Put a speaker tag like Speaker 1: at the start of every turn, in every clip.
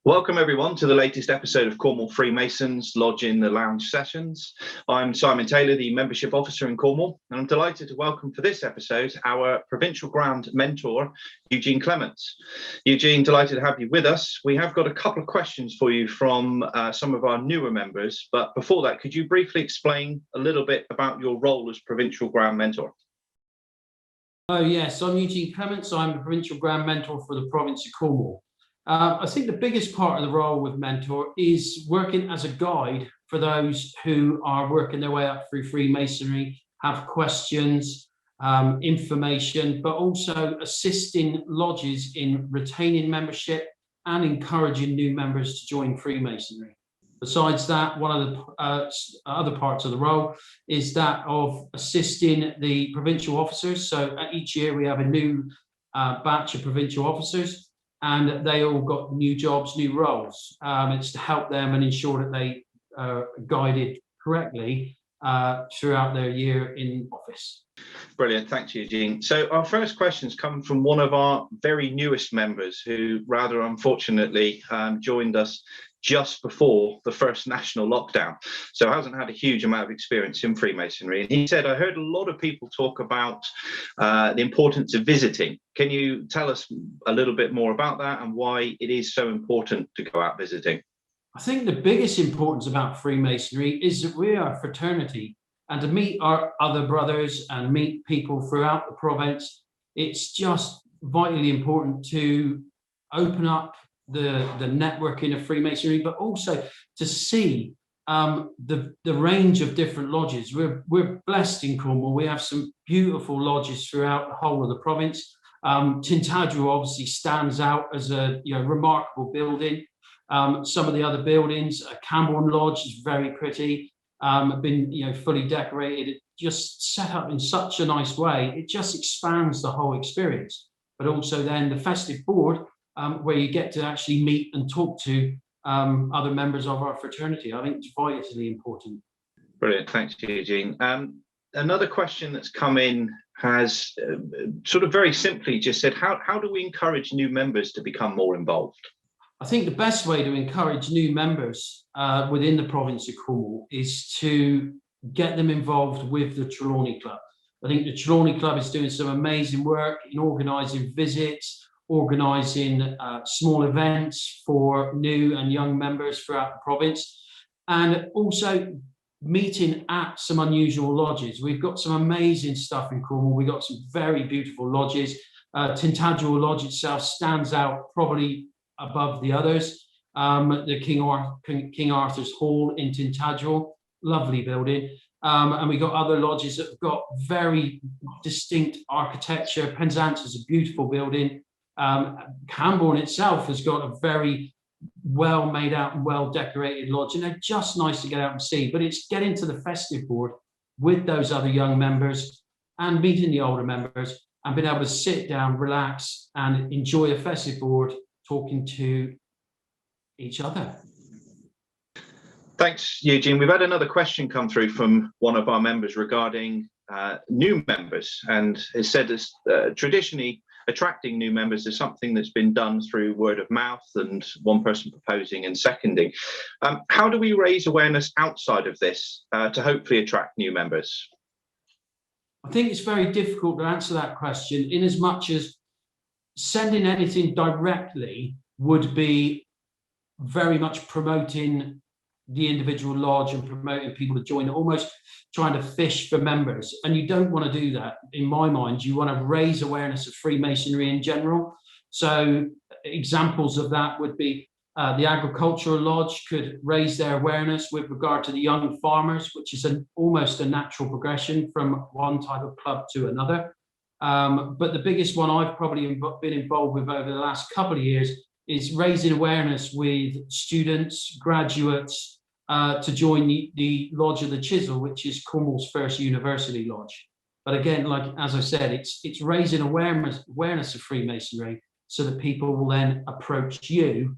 Speaker 1: Welcome everyone to the latest episode of Cornwall Freemasons Lodge in the Lounge Sessions. I'm Simon Taylor, the Membership Officer in Cornwall, and I'm delighted to welcome for this episode our Provincial Ground mentor, Eugene Clemence. Eugene, delighted to have you with us. We have got a couple of questions for you from some of our newer members, but before that, could you briefly explain a little bit about your role as Provincial Ground mentor?
Speaker 2: Oh yes, I'm Eugene Clemence. I'm the Provincial Ground mentor for the province of Cornwall. I think the biggest part of the role with mentor is working as a guide for those who are working their way up through Freemasonry, have questions, information, but also assisting lodges in retaining membership and encouraging new members to join Freemasonry. Besides that, one of the other parts of the role is that of assisting the provincial officers. So each year we have a new batch of provincial officers, and they all got new jobs, new roles. It's to help them and ensure that they are guided correctly throughout their year in office.
Speaker 1: Brilliant, thanks Eugene. So our first questions come from one of our very newest members who rather unfortunately joined us just before the first national lockdown, so hasn't had a huge amount of experience in Freemasonry. And he said, I heard a lot of people talk about the importance of visiting. Can you tell us a little bit more about that and why it is so important to go out visiting?
Speaker 2: I think the biggest importance about Freemasonry is that we are a fraternity, and to meet our other brothers and meet people throughout the province, it's just vitally important to open up the networking of Freemasonry, but also to see the range of different lodges. We're blessed in Cornwall. We have some beautiful lodges throughout the whole of the province. Tintagel obviously stands out as a remarkable building. Some of the other buildings, Camborne Lodge is very pretty, been fully decorated, just set up in such a nice way. It just expands the whole experience. But also then the festive board, where you get to actually meet and talk to other members of our fraternity. I think it's vitally important.
Speaker 1: Brilliant, thanks Eugene. Another question that's come in has sort of very simply just said, how do we encourage new members to become more involved?
Speaker 2: I think the best way to encourage new members within the province of Cornwall is to get them involved with the Trelawney Club. I think the Trelawney Club is doing some amazing work in organising visits, organising small events for new and young members throughout the province, and also meeting at some unusual lodges. We've got some amazing stuff in Cornwall. We've got some very beautiful lodges. Tintagel Lodge itself stands out probably above the others. The King Arthur's Hall in Tintagel, lovely building. And we've got other lodges that have got very distinct architecture. Penzance is a beautiful building. Camborne itself has got a very well made out and well decorated lodge, and they're just nice to get out and see. But it's getting to the festive board with those other young members and meeting the older members and being able to sit down, relax and enjoy a festive board talking to each other.
Speaker 1: Thanks, Eugene. We've had another question come through from one of our members regarding new members, and it said traditionally attracting new members is something that's been done through word of mouth and one person proposing and seconding. How do we raise awareness outside of this to hopefully attract new members?
Speaker 2: I think it's very difficult to answer that question, in as much as sending anything directly would be very much promoting the individual lodge and promoting people to join, almost trying to fish for members. And you don't want to do that, in my mind. You want to raise awareness of Freemasonry in general. So examples of that would be the Agricultural Lodge could raise their awareness with regard to the young farmers, which is almost a natural progression from one type of club to another. But the biggest one I've probably been involved with over the last couple of years is raising awareness with students, graduates, to join the Lodge of the Chisel, which is Cornwall's first university lodge. But again, like as I said, it's raising awareness of Freemasonry so that people will then approach you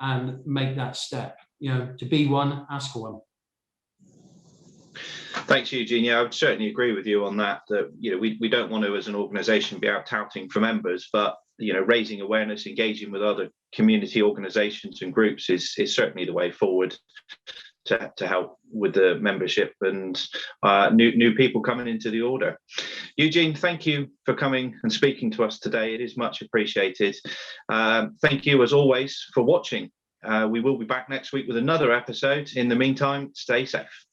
Speaker 2: and make that step. To be one, ask one.
Speaker 1: Thanks, Eugene. Yeah, I would certainly agree with you on that. That we don't want to, as an organisation, be out touting for members, but raising awareness, engaging with other community organisations and groups is certainly the way forward to help with the membership and new people coming into the order. Eugene, thank you for coming and speaking to us today. It is much appreciated. Thank you, as always, for watching. We will be back next week with another episode. In the meantime, stay safe.